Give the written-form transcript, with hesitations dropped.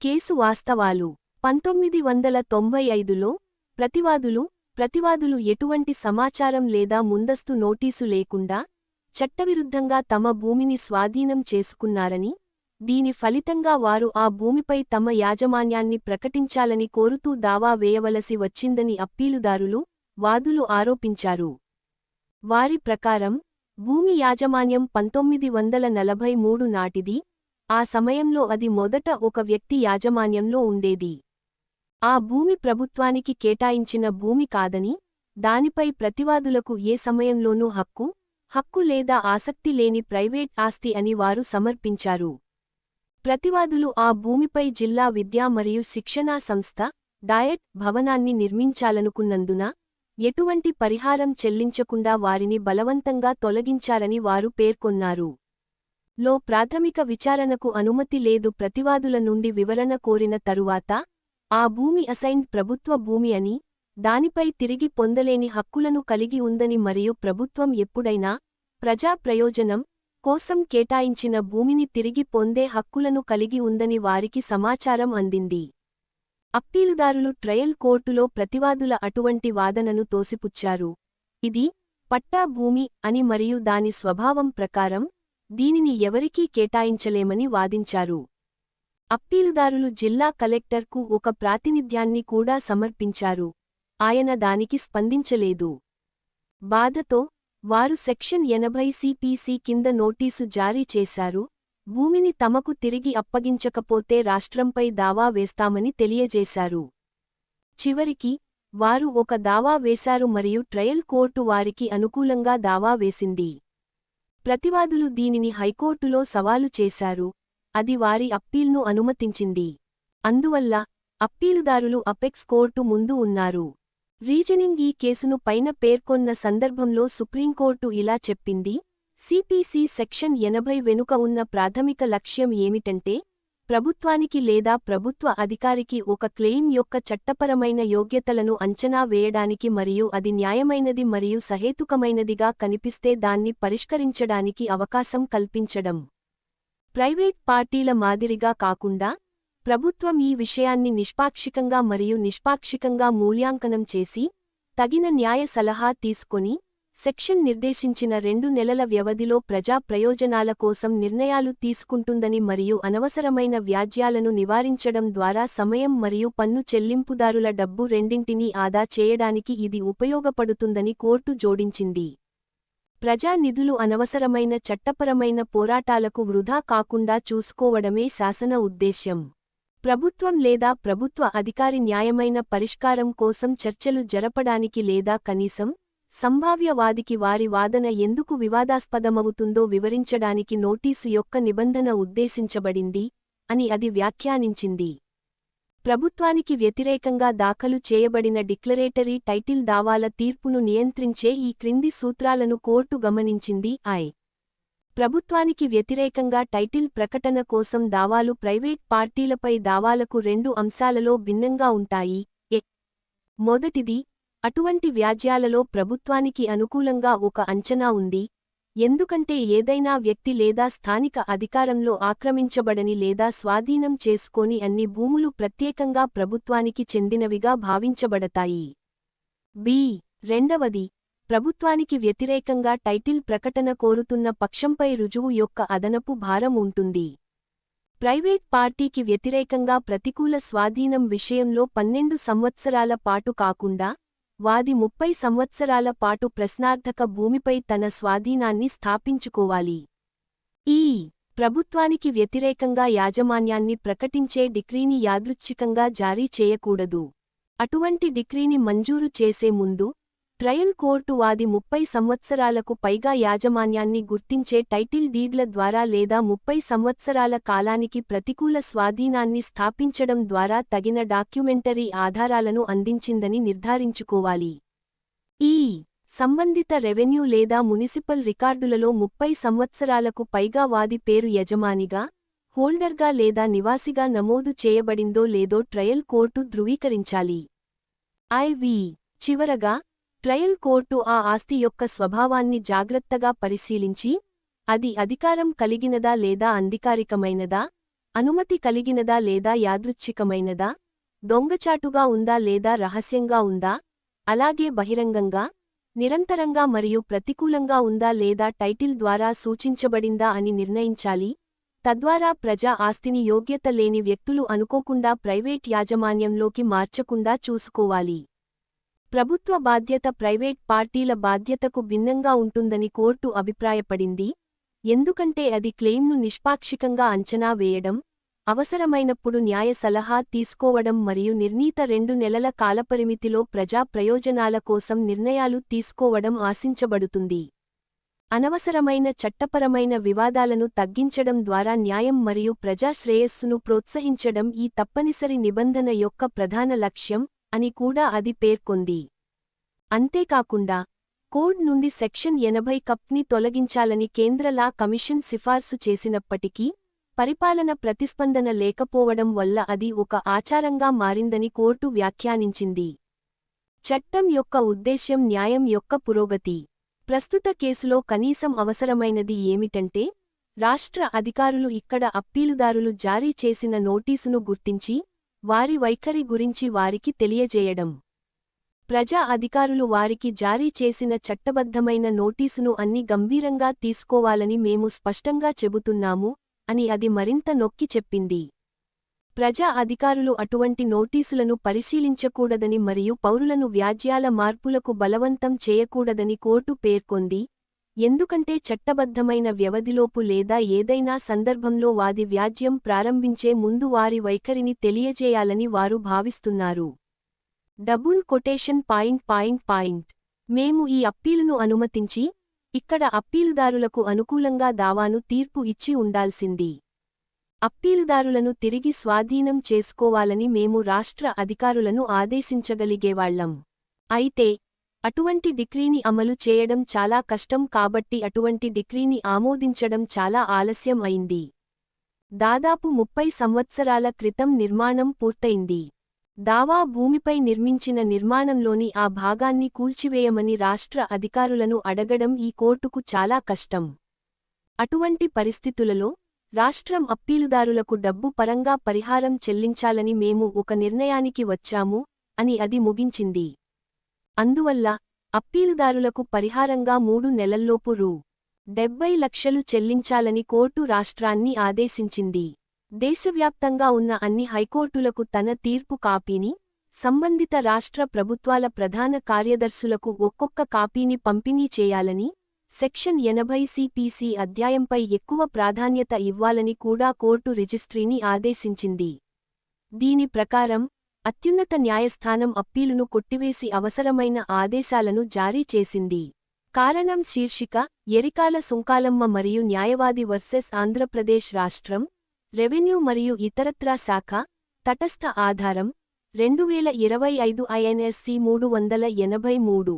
Case వాస్తవాలు 1995లో ప్రతివాదులు ఎటువంటి సమాచారం లేదా ముందస్తు నోటీసు లేకుండా చట్టవిరుద్ధంగా తమ భూమిని స్వాధీనం చేసుకున్నారని, దీని ఫలితంగా వారు ఆ భూమిపై తమ యాజమాన్యాన్ని ప్రకటించాలని కోరుతూ దావా వేయవలసి వచ్చిందని అప్పీలుదారులు, వాదులు ఆరోపించారు. వారి ప్రకారం, భూమి యాజమాన్యం 1943 నాటిది, ఆ సమయంలో అది మొదట ఒక వ్యక్తి యాజమాన్యంలో ఉండేది. ఆ భూమి ప్రభుత్వానికి కేటాయించిన భూమి కాదని, దానిపై ప్రతివాదులకు ఏ సమయంలోనూ హక్కు లేదా ఆసక్తి లేని ప్రైవేట్ ఆస్తి అని వారు సమర్పించారు. ప్రతివాదులు ఆ భూమిపై జిల్లా విద్యా మరియు శిక్షణా సంస్థ, డయట్ భవనాన్ని నిర్మించాలనుకున్నందున, ఎటువంటి పరిహారం చెల్లించకుండా వారిని బలవంతంగా తొలగించారని వారు పేర్కొన్నారు. లో ప్రాథమిక విచారణకు అనుమతి లేదు. ప్రతివాదుల నుండి వివరణ కోరిన తరువాత, ఆ భూమి అసైన్డ్ ప్రభుత్వ భూమి అని, దానిపై తిరిగి పొందలేని హక్కులను కలిగి ఉందని మరియు ప్రభుత్వం ఎప్పుడైనా ప్రజా ప్రయోజనం కోసం కేటాయించిన భూమిని తిరిగి పొందే హక్కులను కలిగి ఉందని వారికి సమాచారం అందింది. అప్పీలుదారులు ట్రయల్ కోర్టులో ప్రతివాదుల అటువంటి వాదనను తోసిపుచ్చారు. ఇది పట్టా భూమి అని మరియు దాని స్వభావం ప్రకారం దీనిని ఎవరికీ కేటాయించలేమని వాదించారు. అప్పీలుదారులు జిల్లా కలెక్టర్కు ఒక ప్రాతినిధ్యాన్ని కూడా సమర్పించారు. ఆయన దానికి స్పందించలేదు. బాధతో, వారు సెక్షన్ 80 సిపిసి కింద నోటీసు జారీ చేశారు, భూమిని తమకు తిరిగి అప్పగించకపోతే రాష్ట్రంపై దావా వేస్తామని తెలియజేశారు. చివరికి, వారు ఒక దావా వేశారు మరియు ట్రయల్ కోర్టు వారికి అనుకూలంగా దావా వేసింది. ప్రతివాదులు దీనిని హైకోర్టులో సవాలు చేశారు, అది వారి అప్పీల్ను అనుమతించింది. అందువల్ల, అప్పీలుదారులు అపెక్స్ కోర్టు ముందు ఉన్నారు. రీజనింగ్ ఈ కేసును పైన పేర్కొన్న సందర్భంలో సుప్రీంకోర్టు ఇలా చెప్పింది: సిపిసి సెక్షన్ 80 వెనుక ఉన్న ప్రాథమిక లక్ష్యం ఏమిటంటే, ప్రభుత్వానికి లేదా ప్రభుత్వ అధికారికి ఒక క్లెయిమ్ యొక్క చట్టపరమైన యోగ్యతలను అంచనా వేయడానికి మరియు అది న్యాయమైనది మరియు సహేతుకమైనదిగా కనిపిస్తే దాన్ని పరిష్కరించడానికి అవకాశం కల్పించడం. ప్రైవేట్ పార్టీల మాదిరిగా కాకుండా, ప్రభుత్వం ఈ విషయాన్ని నిష్పాక్షికంగా మరియు నిష్పాక్షికంగా మూల్యాంకనం చేసి, తగిన న్యాయ సలహా తీసుకొని, సెక్షన్ నిర్దేశించిన 2 నెలల వ్యవధిలో ప్రజా ప్రయోజనాల కోసం నిర్ణయాలు తీసుకుంటుందని మరియు అనవసరమైన వ్యాజ్యాలను నివారించడం ద్వారా సమయం మరియు పన్ను చెల్లింపుదారుల డబ్బు రెండింటినీ ఆదా చేయడానికి ఇది ఉపయోగపడుతుందని కోర్టు జోడించింది. ప్రజా నిధులు అనవసరమైన చట్టపరమైన పోరాటాలకు వృధా కాకుండా చూసుకోవడమే శాసన ఉద్దేశ్యం. ప్రభుత్వం లేదా ప్రభుత్వ అధికారి న్యాయమైన పరిష్కారం కోసం చర్చలు జరపడానికి లేదా కనీసం, సంభావ్యవాదికి వారి వాదన ఎందుకు వివాదాస్పదమవుతుందో వివరించడానికి నోటీసు యొక్క నిబంధన ఉద్దేశించబడింది అని అది వ్యాఖ్యానించింది. ప్రభుత్వానికి వ్యతిరేకంగా దాఖలు చేయబడిన డిక్లరేటరీ టైటిల్ దావాల తీర్పును నియంత్రించే ఈ క్రింది సూత్రాలను కోర్టు గమనించింది. ప్రభుత్వానికి వ్యతిరేకంగా టైటిల్ ప్రకటన కోసం దావాలు ప్రైవేట్ పార్టీలపై దావాలకు 2 అంశాలలో భిన్నంగా ఉంటాయి. మొదటిది, అటువంటి వ్యాజ్యాలలో ప్రభుత్వానికి అనుకూలంగా ఒక అంచనా ఉంది, ఎందుకంటే ఏదైనా వ్యక్తి లేదా స్థానిక అధికారంలో ఆక్రమించబడని లేదా స్వాధీనం చేసుకోని అన్ని భూములు ప్రత్యేకంగా ప్రభుత్వానికి చెందినవిగా భావించబడతాయి. రెండవది, ప్రభుత్వానికి వ్యతిరేకంగా టైటిల్ ప్రకటన కోరుతున్న పక్షంపై రుజువు యొక్క అదనపు భారం ఉంటుంది. ప్రైవేట్ పార్టీకి వ్యతిరేకంగా ప్రతికూల స్వాధీనం విషయంలో 12 సంవత్సరాల పాటు కాకుండా, వాది 30 సంవత్సరాల పాటు ప్రశ్నార్థక భూమిపై తన స్వాధీనాన్ని స్థాపించుకోవాలి. ప్రభుత్వానికి వ్యతిరేకంగా యాజమాన్యాన్ని ప్రకటించే డిక్రీని యాదృచ్ఛికంగా జారీ చేయకూడదు. అటువంటి డిక్రీని మంజూరు చేసే ముందు, ట్రయల్ కోర్టు వాది 30 సంవత్సరాలకు పైగా యాజమాన్యాన్ని గుర్తించే టైటిల్ డీడ్ల ద్వారా లేదా 30 సంవత్సరాల కాలానికి ప్రతికూల స్వాధీనాన్ని స్థాపించడం ద్వారా తగిన డాక్యుమెంటరీ ఆధారాలను అందించిందని నిర్ధారించుకోవాలి. సంబంధిత రెవెన్యూ లేదా మునిసిపల్ రికార్డులలో 30 సంవత్సరాలకు పైగా వాది పేరు యజమానిగా, హోల్డర్గా లేదా నివాసిగా నమోదు చేయబడిందో లేదో ట్రయల్ కోర్టు ధృవీకరించాలి. చివరగా, ట్రయల్ కోర్టు ఆ ఆస్తి యొక్క స్వభావాన్ని జాగ్రత్తగా పరిశీలించి, అది అధికారం కలిగినదా లేదా అధికారికమైనదా, అనుమతి కలిగినదా లేదా యాదృచ్ఛికమైనదా, దొంగచాటుగా ఉందా లేదా రహస్యంగా ఉందా, అలాగే బహిరంగంగా, నిరంతరంగా మరియు ప్రతికూలంగా ఉందా లేదా టైటిల్ ద్వారా సూచించబడిందా అని నిర్ణయించాలి. తద్వారా ప్రజా ఆస్తిని యోగ్యత లేని వ్యక్తులు అనుకోకుండా ప్రైవేట్ యాజమాన్యంలోకి మార్చకుండా చూసుకోవాలి. ప్రభుత్వ బాధ్యత ప్రైవేట్ పార్టీల బాధ్యతకు భిన్నంగా ఉంటుందని కోర్టు అభిప్రాయపడింది. ఎందుకంటే అది క్లెయిమ్ను నిష్పాక్షికంగా అంచనా వేయడం, అవసరమైనప్పుడు న్యాయ సలహా తీసుకోవడం మరియు నిర్ణీత 2 నెలల కాలపరిమితిలో ప్రజా ప్రయోజనాల కోసం నిర్ణయాలు తీసుకోవడం ఆశించబడుతుంది. అనవసరమైన చట్టపరమైన వివాదాలను తగ్గించడం ద్వారా న్యాయం మరియు ప్రజా శ్రేయస్సును ప్రోత్సహించడం ఈ తప్పనిసరి నిబంధన యొక్క ప్రధాన లక్ష్యం అని కూడా అది పేర్కొంది. అంతేకాకుండా కోడ్ నుండి సెక్షన్ 80 కప్ని తొలగించాలని కేంద్ర లా కమిషన్ సిఫార్సు చేసినప్పటికీ పరిపాలన ప్రతిస్పందన లేకపోవడం వల్ల అది ఒక ఆచారంగా మారిందని కోర్టు వ్యాఖ్యానించింది. చట్టం యొక్క ఉద్దేశ్యం న్యాయం యొక్క పురోగతి. ప్రస్తుత కేసులో కనీసం అవసరమైనది ఏమిటంటే, రాష్ట్ర అధికారులు ఇక్కడ అప్పీలుదారులు జారీ చేసిన నోటీసును గుర్తించి, వారి వైఖరి గురించి వారికి తెలియజేయడం. ప్రజా అధికారులు వారికి జారీ చేసిన చట్టబద్ధమైన నోటీసును అన్ని గంభీరంగా తీసుకోవాలని మేము స్పష్టంగా చెబుతున్నాము అని అది మరింత నొక్కి చెప్పింది. ప్రజా అధికారులు అటువంటి నోటీసులను పరిశీలించకూడదని మరియు పౌరులను వ్యాజ్యాల మార్పులకు బలవంతం చేయకూడదని కోర్టు పేర్కొంది, ఎందుకంటే చట్టబద్ధమైన వ్యవధిలోపు లేదా ఏదైనా సందర్భంలో వాది వ్యాజ్యం ప్రారంభించే ముందు వారి వైఖరిని తెలియజేయాలని వారు భావిస్తున్నారు. మేము ఈ అప్పీలును అనుమతించి, ఇక్కడ అప్పీలుదారులకు అనుకూలంగా దావాను తీర్పు ఇచ్చి ఉండాల్సింది. అప్పీలుదారులను తిరిగి స్వాధీనం చేసుకోవాలని మేము రాష్ట్ర అధికారులను ఆదేశించగలిగేవాళ్లం. అయితే అటువంటి డిక్రీని అమలు చేయడం చాలా కష్టం కాబట్టి అటువంటి డిక్రీని ఆమోదించడం చాలా ఆలస్యం అయింది. దాదాపు 30 సంవత్సరాల క్రితం నిర్మాణం పూర్తయింది. దావా భూమిపై నిర్మించిన నిర్మాణంలోని ఆ భాగాన్ని కూల్చివేయమని రాష్ట్ర అధికారులను అడగడం ఈ కోర్టుకు చాలా కష్టం. అటువంటి పరిస్థితులలో రాష్ట్రం అప్పీలుదారులకు డబ్బు పరంగా పరిహారం చెల్లించాలని మేము ఒక నిర్ణయానికి వచ్చాము అని అది ముగించింది. అందువల్ల అప్పీలుదారులకు పరిహారంగా 3 నెలల్లోపు రూ. 70 లక్షలు చెల్లించాలని కోర్టు రాష్ట్రాన్ని ఆదేశించింది. దేశవ్యాప్తంగా ఉన్న అన్ని హైకోర్టులకు తన తీర్పు కాపీని, సంబంధిత రాష్ట్ర ప్రభుత్వాల ప్రధాన కార్యదర్శులకు ఒక్కొక్క కాపీని పంపిణీ చేయాలని, సెక్షన్ 80 సిపిసి అధ్యాయంపై ఎక్కువ ప్రాధాన్యత ఇవ్వాలని కూడా కోర్టు రిజిస్ట్రీని ఆదేశించింది. దీని ప్రకారం అత్యున్నత న్యాయస్థానం అప్పీలును కొట్టివేసి అవసరమైన ఆదేశాలను జారీ చేసింది. కారణం శీర్షిక ఎరికాల సుంకాలమ్మ మరియు న్యాయవాది వర్సెస్ ఆంధ్రప్రదేశ్ రాష్ట్రం, రెవెన్యూ మరియు ఇతరత్రా శాఖ, తటస్థ ఆధారం 2025 INSC 383.